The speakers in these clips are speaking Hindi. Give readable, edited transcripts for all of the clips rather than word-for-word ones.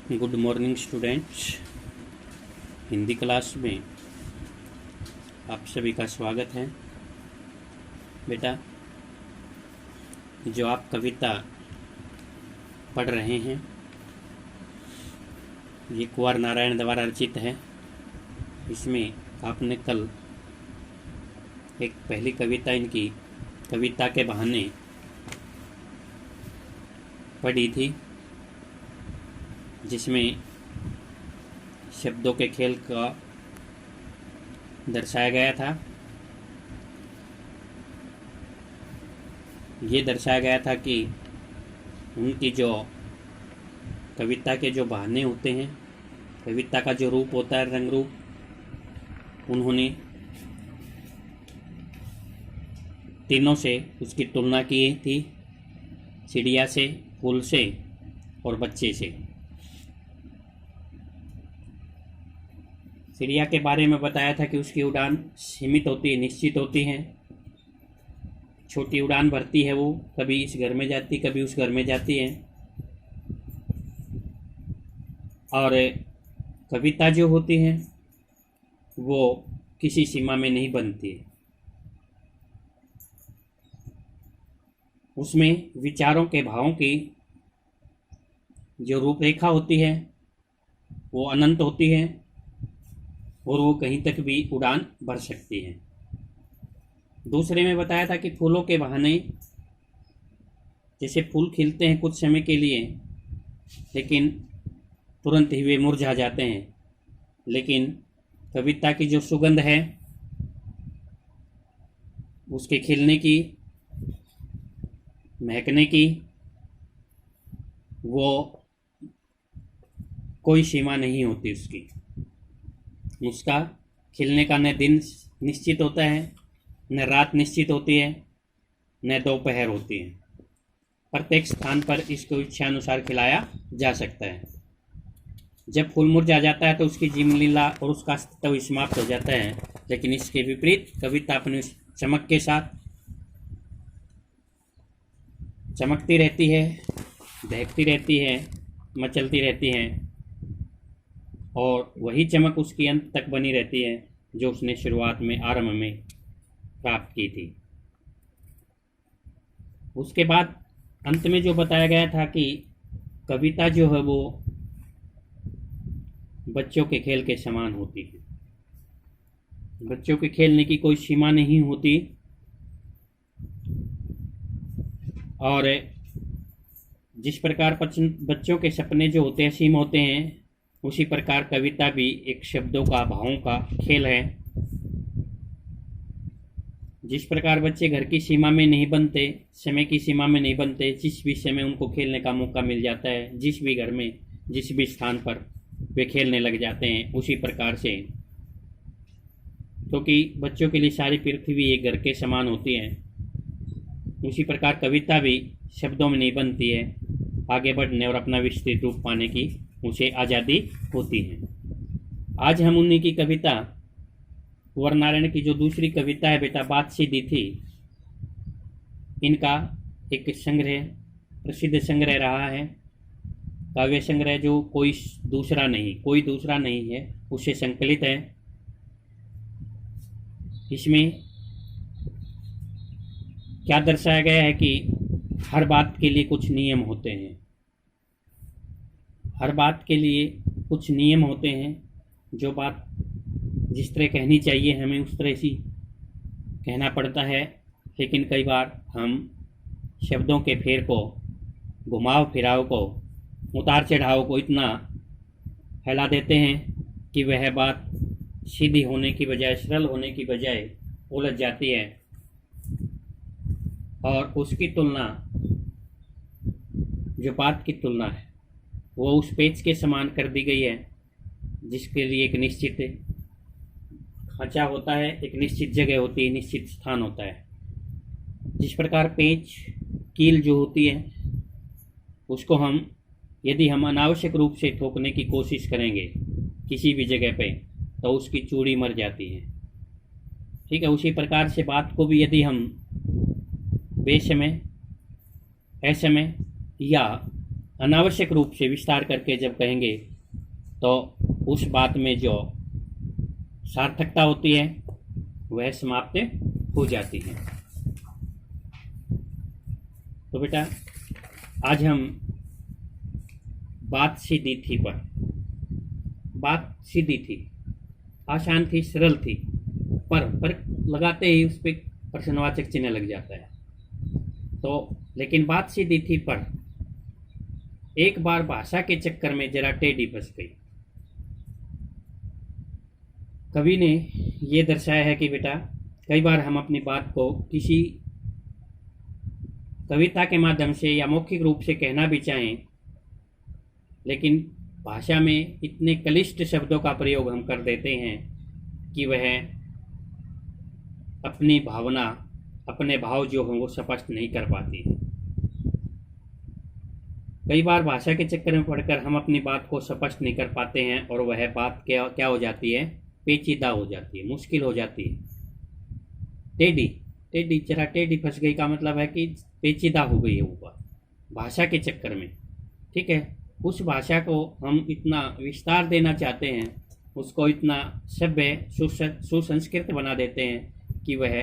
Good morning students. Hindi class में आप सभी का स्वागत है। बेटा, जो आप कविता पढ़ रहे हैं ये कुंवर नारायण द्वारा रचित है। इसमें आपने कल एक पहली कविता इनकी कविता के बहाने पढ़ी थी, जिसमें शब्दों के खेल का दर्शाया गया था। ये दर्शाया गया था कि उनकी जो कविता के जो बहाने होते हैं, कविता का जो रूप होता है, रंग रूप, उन्होंने तीनों से उसकी तुलना की थी, चिड़िया से, फूल से और बच्चे से। चिड़िया के बारे में बताया था कि उसकी उड़ान सीमित होती है, निश्चित होती है, छोटी उड़ान भरती है, वो कभी इस घर में जाती, कभी उस घर में जाती है। और कविता जो होती है वो किसी सीमा में नहीं बनती है, उसमें विचारों के भावों की जो रूपरेखा होती है वो अनंत होती है और वो कहीं तक भी उड़ान भर सकती है। दूसरे में बताया था कि फूलों के बहाने, जैसे फूल खिलते हैं कुछ समय के लिए, लेकिन तुरंत ही वे मुरझा जाते हैं, लेकिन कविता की जो सुगंध है उसके खिलने की, महकने की, वो कोई सीमा नहीं होती उसका खिलने का न दिन निश्चित होता है, न रात निश्चित होती है, न दोपहर होती है। प्रत्येक स्थान पर इसको इच्छानुसार खिलाया जा सकता है। जब फूल मुरझा जाता है तो उसकी जीवन लीला और उसका अस्तित्व समाप्त हो जाता है, लेकिन इसके विपरीत कविता अपनी चमक के साथ चमकती रहती है, दहकती रहती है, मचलती रहती है, और वही चमक उसकी अंत तक बनी रहती है जो उसने शुरुआत में, आरंभ में प्राप्त की थी। उसके बाद अंत में जो बताया गया था कि कविता जो है वो बच्चों के खेल के समान होती है। बच्चों के खेलने की कोई सीमा नहीं होती, और जिस प्रकार बच्चों के सपने जो होते हैं असीम होते हैं, उसी प्रकार कविता भी एक शब्दों का, भावों का खेल है। जिस प्रकार बच्चे घर की सीमा में नहीं बनते, समय की सीमा में नहीं बनते, जिस भी समय उनको खेलने का मौका मिल जाता है, जिस भी घर में, जिस भी स्थान पर वे खेलने लग जाते हैं, उसी प्रकार से, क्योंकि बच्चों के लिए सारी पृथ्वी एक घर के समान होती है, उसी प्रकार कविता भी शब्दों में नहीं बनती है। आगे बढ़ने और अपना विस्तृत रूप पाने की उसे आज़ादी होती है। आज हम उन्हीं की कविता, कुंवर नारायण की जो दूसरी कविता है बेटा, बात सीधी थी, इनका एक संग्रह, प्रसिद्ध संग्रह रहा है, काव्य संग्रह, जो कोई दूसरा नहीं है, उससे संकलित है। इसमें क्या दर्शाया गया है कि हर बात के लिए कुछ नियम होते हैं, हर बात के लिए कुछ नियम होते हैं। जो बात जिस तरह कहनी चाहिए हमें उस तरह से कहना पड़ता है, लेकिन कई बार हम शब्दों के फेर को, घुमाव फिराव को, उतार चढ़ाव को इतना फैला देते हैं कि वह बात सीधी होने की बजाय, सरल होने की बजाय उलझ जाती है, और उसकी तुलना, जो बात की तुलना है वो उस पेच के समान कर दी गई है, जिसके लिए एक निश्चित खांचा होता है, एक निश्चित जगह होती है, निश्चित स्थान होता है। जिस प्रकार पेच, कील जो होती है, उसको यदि हम अनावश्यक रूप से ठोकने की कोशिश करेंगे किसी भी जगह पे, तो उसकी चूड़ी मर जाती है। ठीक है, उसी प्रकार से बात को भी यदि हम बेसमय, असमय या अनावश्यक रूप से विस्तार करके जब कहेंगे तो उस बात में जो सार्थकता होती है वह समाप्त हो जाती है। तो बेटा आज हम बात सीधी थी पर, बात सीधी थी, आसान थी, सरल थी, पर लगाते ही उस पर प्रश्नवाचक चिन्ह लग जाता है। तो लेकिन बात सीधी थी पर एक बार भाषा के चक्कर में जरा टेढ़ी फंस गई। कवि ने ये दर्शाया है कि बेटा कई बार हम अपनी बात को किसी कविता के माध्यम से या मौखिक रूप से कहना भी चाहें, लेकिन भाषा में इतने क्लिष्ट शब्दों का प्रयोग हम कर देते हैं कि वह अपनी भावना, अपने भाव जो हों वो स्पष्ट नहीं कर पाती। कई बार भाषा के चक्कर में पड़कर हम अपनी बात को स्पष्ट नहीं कर पाते हैं और वह बात क्या हो जाती है, पेचीदा हो जाती है, मुश्किल हो जाती है। टेढ़ी जरा टेढ़ी फंस गई का मतलब है कि पेचीदा हो गई है वो बात भाषा के चक्कर में। ठीक है, उस भाषा को हम इतना विस्तार देना चाहते हैं, उसको इतना सभ्य सुसंस्कृत बना देते हैं कि वह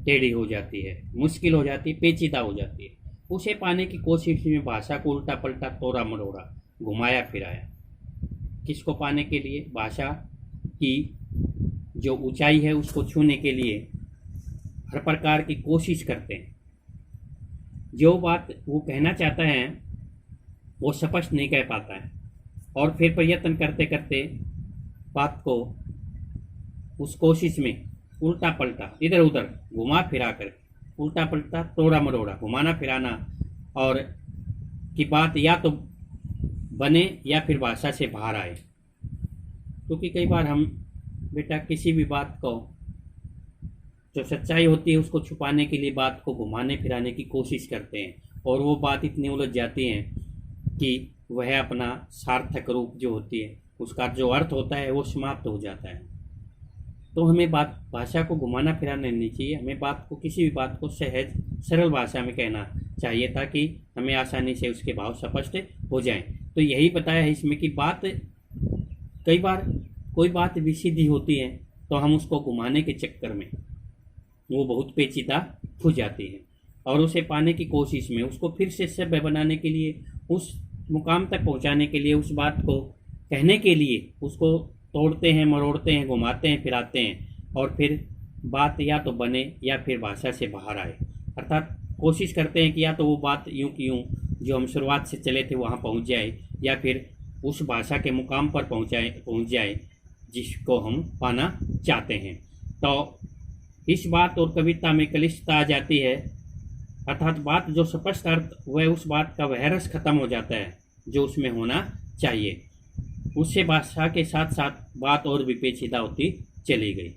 टेढ़ी हो जाती है, मुश्किल हो जाती है, पेचीदा हो जाती है। उसे पाने की कोशिश में भाषा को उल्टा पलटा, तोड़ा मरोड़ा, घुमाया फिराया। किसको पाने के लिए? भाषा की जो ऊंचाई है उसको छूने के लिए हर प्रकार की कोशिश करते हैं। जो बात वो कहना चाहता है वो स्पष्ट नहीं कह पाता है और फिर प्रयत्न करते करते बात को उस कोशिश में उल्टा पलटा, इधर उधर घुमा फिरा कर, उल्टा पलटा, तोड़ा मरोड़ा, घुमाना फिराना, और कि बात या तो बने या फिर भाषा से बाहर आए। क्योंकि कई बार हम बेटा किसी भी बात को, जो सच्चाई होती है उसको छुपाने के लिए बात को घुमाने फिराने की कोशिश करते हैं और वो बात इतनी उलझ जाती है कि वह अपना सार्थक रूप जो होती है, उसका जो अर्थ होता है वो समाप्त हो जाता है। तो हमें भाषा को घुमाना फिराना नहीं चाहिए। हमें बात को, किसी भी बात को सहज सरल भाषा में कहना चाहिए ताकि हमें आसानी से उसके भाव स्पष्ट हो जाएं। तो यही बताया है इसमें कि बात, कई बार कोई बात भी सीधी होती है तो हम उसको घुमाने के चक्कर में वो बहुत पेचीदा हो जाती है और उसे पाने की कोशिश में, उसको फिर से सभ्य बनाने के लिए, उस मुकाम तक पहुंचाने के लिए, उस बात को कहने के लिए उसको तोड़ते हैं, मरोड़ते हैं, घुमाते हैं, फिराते हैं और फिर बात या तो बने या फिर भाषा से बाहर आए। अर्थात कोशिश करते हैं कि या तो वो बात यूं की यूं जो हम शुरुआत से चले थे वहाँ पहुँच जाए या फिर उस भाषा के मुकाम पर पहुँच जाए जिसको हम पाना चाहते हैं। तो इस बात और कविता में क्लिष्टता आ जाती है, अर्थात बात जो स्पष्ट अर्थ, वह उस बात का वह रस खत्म हो जाता है जो उसमें होना चाहिए। उससे भाषा के साथ साथ बात और भी पेचीदा होती चली गई।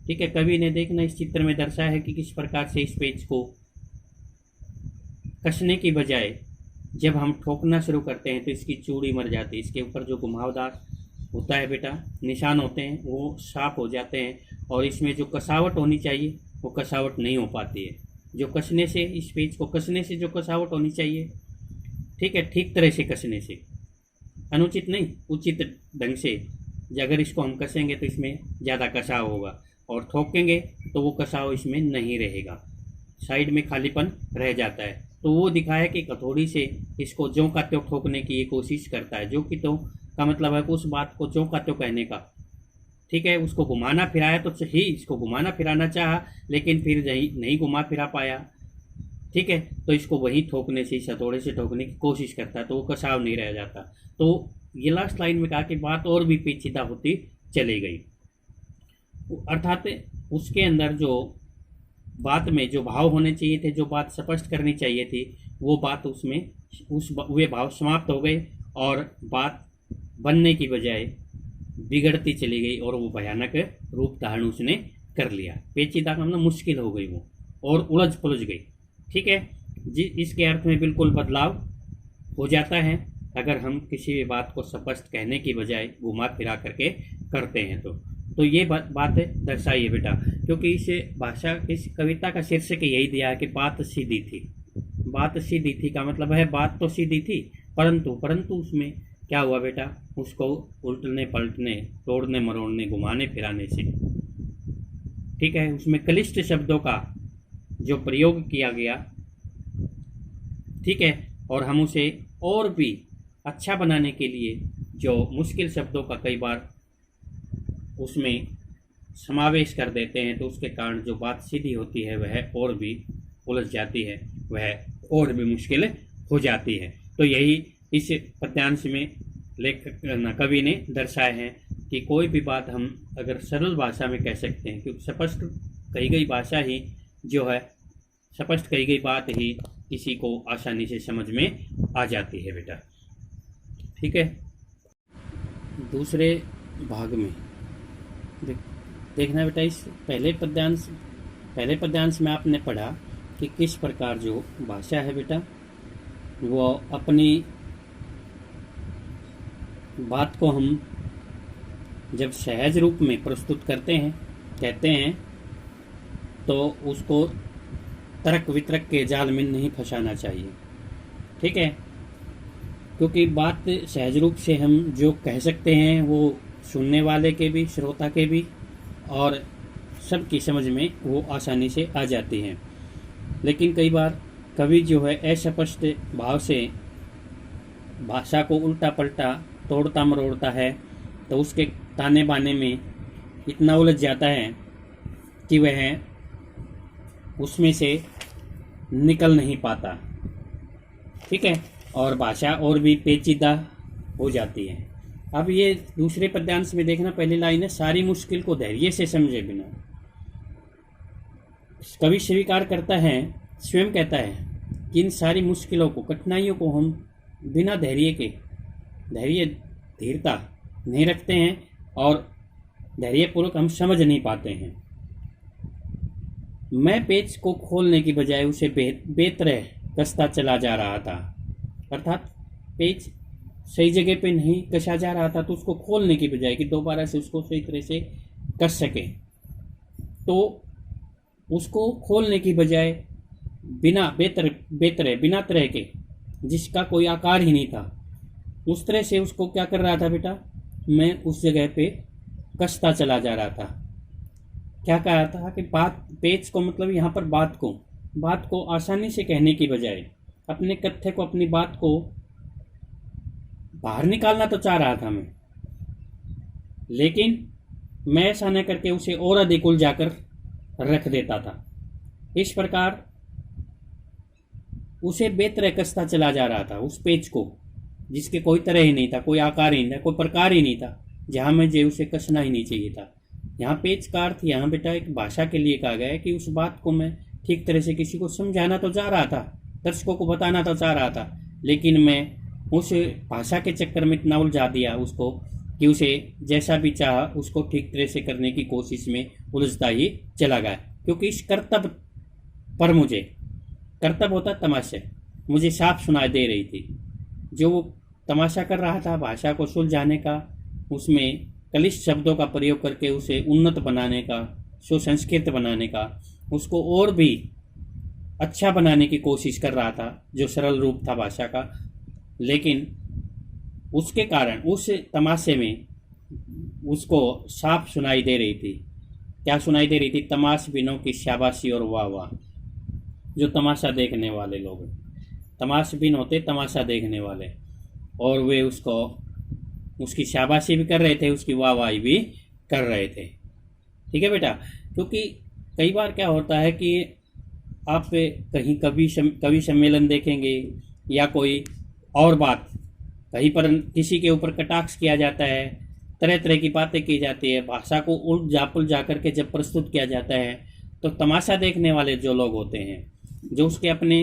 ठीक है, कवि ने देखना इस चित्र में दर्शाया है कि किस प्रकार से इस पेज को कसने की बजाय जब हम ठोकना शुरू करते हैं तो इसकी चूड़ी मर जाती है। इसके ऊपर जो घुमावदार होता है बेटा, निशान होते हैं, वो साफ हो जाते हैं और इसमें जो कसावट होनी चाहिए वो कसावट नहीं हो पाती है। जो कसने से, इस पेज को कसने से जो कसावट होनी चाहिए, ठीक है, ठीक तरह से कसने से, अनुचित नहीं, उचित ढंग से अगर इसको हम कसेंगे तो इसमें ज़्यादा कसाव होगा और ठोकेंगे तो वो कसाव इसमें नहीं रहेगा, साइड में खालीपन रह जाता है। तो वो दिखाया कि हथौड़ी से इसको ज्यों का त्यों ठोकने की ये कोशिश करता है। जो कि तो का मतलब है कि उस बात को ज्यों का त्यों कहने का। ठीक है, उसको घुमाना फिराया तो ही, इसको घुमाना फिराना चाहा लेकिन फिर नहीं घुमा फिरा पाया। ठीक है, तो इसको वहीं ठोकने से, इस हथौड़े से ठोकने की कोशिश करता है तो वो कसाव नहीं रह जाता। तो ये लास्ट लाइन में कहा कि बात और भी पेचीदा होती चली गई, अर्थात उसके अंदर जो बात में जो भाव होने चाहिए थे, जो बात स्पष्ट करनी चाहिए थी, वो बात उसमें वे भाव समाप्त हो गए और बात बनने की बजाय बिगड़ती चली गई और वो भयानक रूप धारण उसने कर लिया। पेचीदा का मतलब मुश्किल हो गई वो और उलझ पुलझ गई। ठीक है जी, इसके अर्थ में बिल्कुल बदलाव हो जाता है अगर हम किसी भी बात को स्पष्ट कहने की बजाय घुमा फिरा करके करते हैं तो ये बात दर्शाई है बेटा, क्योंकि इस कविता का शीर्षक यही दिया है कि बात सीधी थी। बात सीधी थी का मतलब है बात तो सीधी थी परंतु परंतु उसमें क्या हुआ बेटा, उसको उल्टने पलटने, तोड़ने मरोड़ने, घुमाने फिराने से, ठीक है, उसमें क्लिष्ट शब्दों का जो प्रयोग किया गया, ठीक है, और हम उसे और भी अच्छा बनाने के लिए जो मुश्किल शब्दों का कई बार उसमें समावेश कर देते हैं, तो उसके कारण जो बात सीधी होती है वह और भी उलझ जाती है, वह और भी मुश्किल हो जाती है। तो यही इस पद्यांश में लेखक कवि ने दर्शाए हैं कि कोई भी बात हम अगर सरल भाषा में कह सकते हैं, क्योंकि स्पष्ट कही गई भाषा ही जो है, स्पष्ट कही गई बात ही किसी को आसानी से समझ में आ जाती है बेटा, ठीक है। दूसरे भाग में देखना बेटा, इस पहले पद्यांश में आपने पढ़ा कि किस प्रकार जो भाषा है बेटा वो अपनी बात को हम जब सहज रूप में प्रस्तुत करते हैं, कहते हैं, तो उसको तर्क वितर्क के जाल में नहीं फंसाना चाहिए, ठीक है, क्योंकि बात सहज रूप से हम जो कह सकते हैं वो सुनने वाले के भी, श्रोता के भी और सबकी समझ में वो आसानी से आ जाती हैं। लेकिन कई बार कवि जो है अस्पष्ट भाव से भाषा को उल्टा पलटा तोड़ता मरोड़ता है, तो उसके ताने बाने में इतना उलझ जाता है कि वह उसमें से निकल नहीं पाता, ठीक है, और भाषा और भी पेचीदा हो जाती है। अब ये दूसरे पद्यांश में देखना, पहली लाइन है, सारी मुश्किल को धैर्य से समझे बिना। कवि स्वीकार करता है, स्वयं कहता है कि इन सारी मुश्किलों को, कठिनाइयों को हम बिना धैर्य के, धैर्य धीरता नहीं रखते हैं और धैर्यपूर्वक हम समझ नहीं पाते हैं। मैं पेच को खोलने की बजाय उसे बेतरह कसता चला जा रहा था, अर्थात पेच सही जगह पे नहीं कसा जा रहा था, तो उसको खोलने की बजाय कि दोबारा से उसको सही तरह से कस सके, तो उसको खोलने की बजाय बिना बिना तरह के, जिसका कोई आकार ही नहीं था, उस तरह से उसको क्या कर रहा था बेटा, मैं उस जगह पे कसता चला जा रहा था। क्या कहा था कि बात, पेच को मतलब यहाँ पर बात को आसानी से कहने की बजाय अपने कथ्य को, अपनी बात को बाहर निकालना तो चाह रहा था मैं, लेकिन मैं ऐसा न करके उसे और अधिक उलझाकर रख देता था। इस प्रकार उसे बेतरह कसता चला जा रहा था, उस पेच को, जिसके कोई तरह ही नहीं था, कोई आकार ही नहीं था, कोई प्रकार ही नहीं था, जहां मुझे उसे कसना ही नहीं चाहिए था। यहाँ पेच का अर्थ यहाँ बेटा एक भाषा के लिए कहा गया है कि उस बात को मैं ठीक तरह से किसी को समझाना तो चाह रहा था, दर्शकों को बताना तो चाह रहा था, लेकिन मैं उस भाषा के चक्कर में इतना उलझा दिया उसको कि उसे जैसा भी चाहा उसको ठीक तरह से करने की कोशिश में उलझता ही चला गया। क्योंकि इस कर्तव्य पर, मुझे कर्तव्य होता तमाशा, मुझे साफ सुनाई दे रही थी, जो वो तमाशा कर रहा था भाषा को सुलझाने का, उसमें क्लिष्ट शब्दों का प्रयोग करके उसे उन्नत बनाने का, सुसंस्कृत बनाने का, उसको और भी अच्छा बनाने की कोशिश कर रहा था, जो सरल रूप था भाषा का। लेकिन उसके कारण उस तमाशे में उसको साफ सुनाई दे रही थी, क्या सुनाई दे रही थी, तमाशबीनों की शाबाशी और वाह वाह। जो तमाशा देखने वाले लोग, तमाशबीन होते तमाशा देखने वाले, और वे उसको, उसकी शाबाशी भी कर रहे थे, उसकी वाहवाही भी कर रहे थे, ठीक है बेटा। क्योंकि कई बार क्या होता है कि आप कहीं कवि सम्मेलन देखेंगे या कोई और बात, कहीं पर किसी के ऊपर कटाक्ष किया जाता है, तरह तरह की बातें की जाती है, भाषा को उलझा पुलझा करके जब प्रस्तुत किया जाता है, तो तमाशा देखने वाले जो लोग होते हैं, जो उसके अपने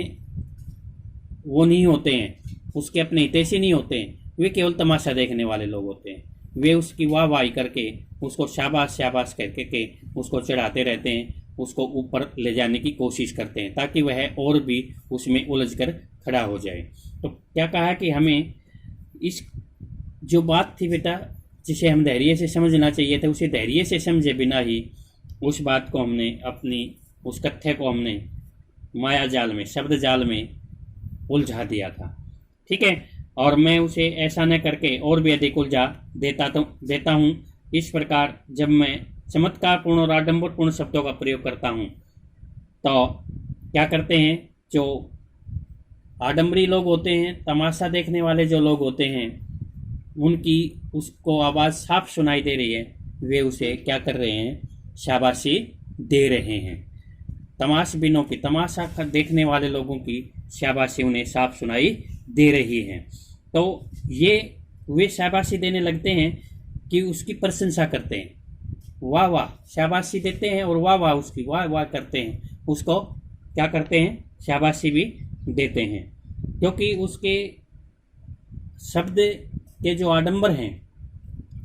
वो नहीं होते हैं, उसके अपने हितैषी नहीं होते हैं, वे केवल तमाशा देखने वाले लोग होते हैं। वे उसकी वाहवाही करके, उसको शाबाश शाबाश करके के उसको चढ़ाते रहते हैं, उसको ऊपर ले जाने की कोशिश करते हैं, ताकि वह और भी उसमें उलझ कर खड़ा हो जाए। तो क्या कहा कि हमें इस जो बात थी बेटा, जिसे हम धैर्य से समझना चाहिए था, उसे धैर्य से समझे बिना ही उस बात को हमने, अपनी उस कथ्य को हमने माया जाल में, शब्द जाल में उलझा दिया था, ठीक है। और मैं उसे ऐसा न करके और भी अधिक उलझा देता हूँ। इस प्रकार जब मैं चमत्कारपूर्ण और आडंबरपूर्ण शब्दों का प्रयोग करता हूँ तो क्या करते हैं, जो आडंबरी लोग होते हैं, तमाशा देखने वाले जो लोग होते हैं, उनकी उसको आवाज़ साफ सुनाई दे रही है, वे उसे क्या कर रहे हैं, शाबाशी दे रहे हैं। तमाशबीनों की, तमाशा देखने वाले लोगों की शाबाशी उन्हें साफ सुनाई दे रही है। तो ये वे शाबाशी देने लगते हैं कि उसकी प्रशंसा करते हैं, वाह वाह शाबाशी देते हैं और वाह वाह उसकी वाह वाह करते हैं, उसको क्या करते हैं, शाबाशी भी देते हैं, क्योंकि उसके शब्द के जो आडंबर हैं,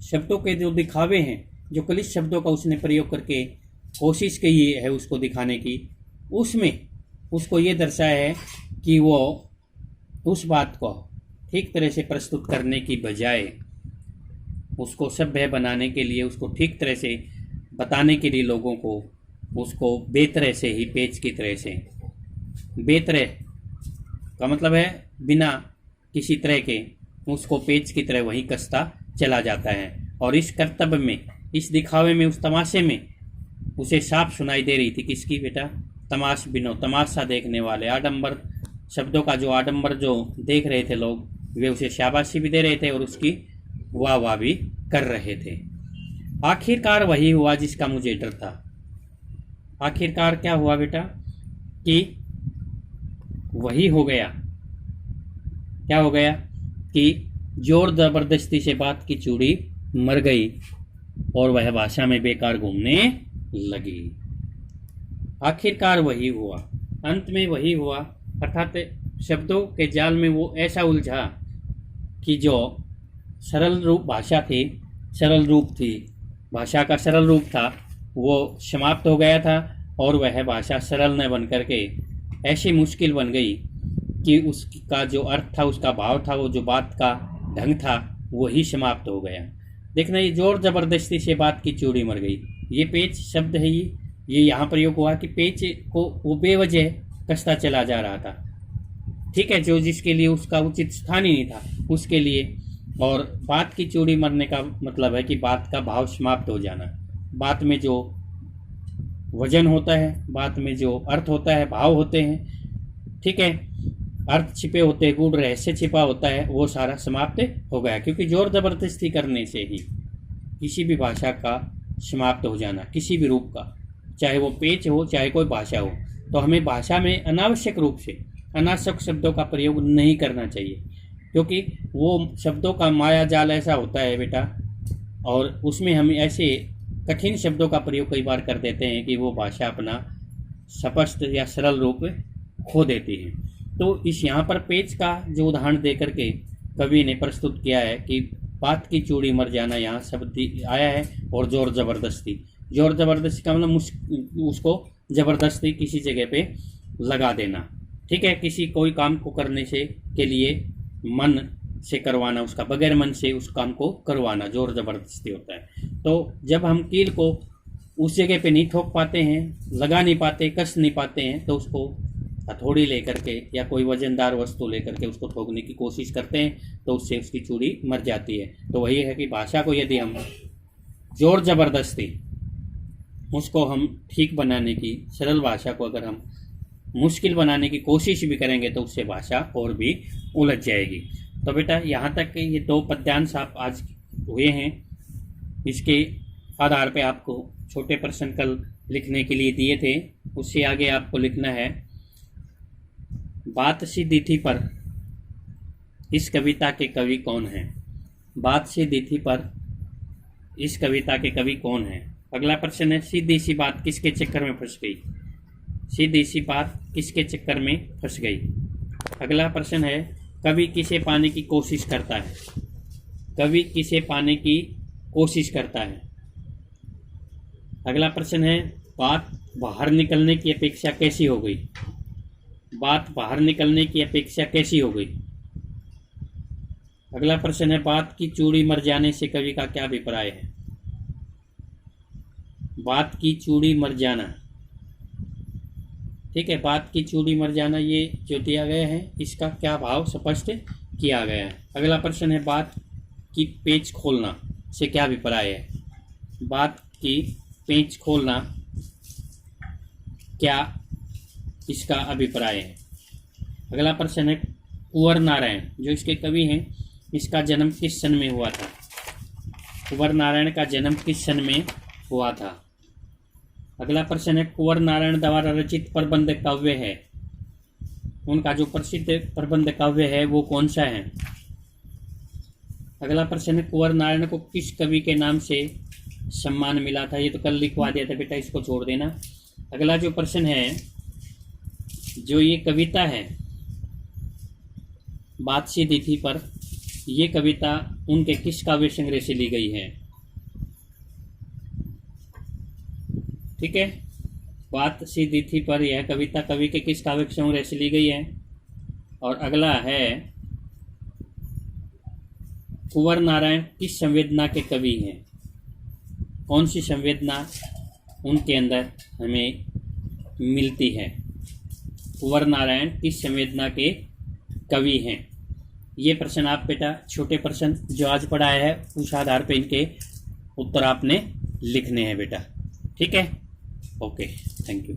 शब्दों के जो दिखावे हैं, जो क्लिष्ट शब्दों का उसने प्रयोग करके कोशिश की है उसको दिखाने की, उसमें उसको ये दर्शाया है कि वो उस बात को ठीक तरह से प्रस्तुत करने की बजाय उसको सभ्य बनाने के लिए, उसको ठीक तरह से बताने के लिए लोगों को उसको बेतरह से ही, पेच की तरह से, बेतरह का मतलब है बिना किसी तरह के, उसको पेच की तरह वहीं कसता चला जाता है। और इस कर्तव्य में, इस दिखावे में, उस तमाशे में उसे साफ सुनाई दे रही थी किसकी बेटा, तमाशबीनों, तमाशा देखने वाले, आडंबर शब्दों का जो आडंबर जो देख रहे थे लोग, वे उसे शाबाशी भी दे रहे थे और उसकी वाह वाह भी कर रहे थे। आखिरकार वही हुआ जिसका मुझे डर था। आखिरकार क्या हुआ बेटा, कि वही हो गया, क्या हो गया कि जोर जबरदस्ती से बात की चूड़ी मर गई और वह भाषा में बेकार घूमने लगी। आखिरकार वही हुआ, अंत में वही हुआ, अर्थात शब्दों के जाल में वो ऐसा उलझा कि जो सरल रूप भाषा थी, सरल रूप थी, भाषा का सरल रूप था, वो समाप्त हो गया था और वह भाषा सरल न बन करके ऐसी मुश्किल बन गई कि उसका जो अर्थ था, उसका भाव था, वो जो बात का ढंग था, वही समाप्त हो गया। देखना, ये जोर जबरदस्ती से बात की चूड़ी मर गई, ये पेच शब्द है, ये यहाँ प्रयोग हुआ कि पेच को वो बेवजह कसता चला जा रहा था, ठीक है, जो जिसके लिए उसका उचित स्थान ही नहीं था उसके लिए। और बात की चूड़ी मरने का मतलब है कि बात का भाव समाप्त हो जाना, बात में जो वजन होता है, बात में जो अर्थ होता है, भाव होते हैं, ठीक है, अर्थ छिपे होते हैं, गूढ़ रहस्य छिपा होता है, वो सारा समाप्त हो गया। क्योंकि जोर जबरदस्ती करने से ही किसी भी भाषा का समाप्त हो जाना, किसी भी रूप का, चाहे वो पेच हो, चाहे कोई भाषा हो, तो हमें भाषा में अनावश्यक रूप से अनावश्यक शब्दों का प्रयोग नहीं करना चाहिए, क्योंकि वो शब्दों का माया जाल ऐसा होता है बेटा, और उसमें हम ऐसे कठिन शब्दों का प्रयोग कई बार कर देते हैं कि वो भाषा अपना स्पष्ट या सरल रूप खो देती है। तो इस यहाँ पर पेच का जो उदाहरण दे करके कवि ने प्रस्तुत किया है कि बात की चूड़ी मर जाना यहाँ शब्द आया है, और जोर जबरदस्ती, जोर जबरदस्ती का मतलब उसको जबरदस्ती किसी जगह पे लगा देना, ठीक है, किसी कोई काम को करने से के लिए मन से करवाना, उसका बगैर मन से उस काम को करवाना, जोर जबरदस्ती होता है। तो जब हम कील को उस जगह पे नहीं ठोक पाते हैं, लगा नहीं पाते, कस नहीं पाते हैं, तो उसको हथौड़ी लेकर के या कोई वजनदार वस्तु लेकर के उसको ठोकने की कोशिश करते हैं, तो उससे उसकी चूड़ी मर जाती है। तो वही है कि भाषा को यदि हम जोर जबरदस्ती उसको हम ठीक बनाने की, सरल भाषा को अगर हम मुश्किल बनाने की कोशिश भी करेंगे तो उससे भाषा और भी उलझ जाएगी। तो बेटा यहाँ तक के ये 2 पद्यांश आप आज हुए हैं, इसके आधार पे आपको छोटे प्रश्न कल लिखने के लिए दिए थे, उससे आगे आपको लिखना है, बात सीधी थी पर इस कविता के कवि कौन हैं। बात सीधी थी पर इस कविता के कवि कौन हैं। अगला प्रश्न है, सीधी सी बात किसके चक्कर में फंस गई। सीधी सी बात किसके चक्कर में फंस गई। अगला प्रश्न है, कवि किसे पाने की कोशिश करता है। कवि किसे पाने की कोशिश करता है। अगला प्रश्न है, बात बाहर निकलने की अपेक्षा कैसी हो गई। बात बाहर निकलने की अपेक्षा कैसी हो गई। अगला प्रश्न है, बात की चूड़ी मर जाने से कवि का क्या अभिप्राय है। बात की चूड़ी मर जाना, ठीक है, बात की चूड़ी मर जाना, ये जो दिया गया है इसका क्या भाव स्पष्ट किया गया है। अगला प्रश्न है बात की पेच खोलना से क्या अभिप्राय है। बात की पेच खोलना क्या इसका अभिप्राय है। अगला प्रश्न है कुंवर नारायण जो इसके कवि हैं, इसका जन्म किस सन में हुआ था। कुंवर नारायण का जन्म किस सन में हुआ था। अगला प्रश्न है कुंवर नारायण द्वारा रचित प्रबंध काव्य है, उनका जो प्रसिद्ध प्रबंध काव्य है वो कौन सा है। अगला प्रश्न है कुंवर नारायण को किस कवि के नाम से सम्मान मिला था। ये तो कल लिखवा दिया था बेटा, इसको छोड़ देना। अगला जो प्रश्न है, जो ये कविता है बात सी तिथि पर, ये कविता उनके किस काव्य संग्रह से ली गई है। ठीक है, बात सी तिथि पर यह कविता कवि के किस काव्य संग्रह से ली गई है। और अगला है कुंवर नारायण किस संवेदना के कवि हैं, कौन सी संवेदना उनके अंदर हमें मिलती है। कुंवर नारायण किस संवेदना के कवि हैं। ये प्रश्न आप बेटा छोटे प्रश्न जो आज पढ़ाया है उस आधार पे इनके उत्तर आपने लिखने हैं बेटा। ठीक है, ओके, थैंक यू।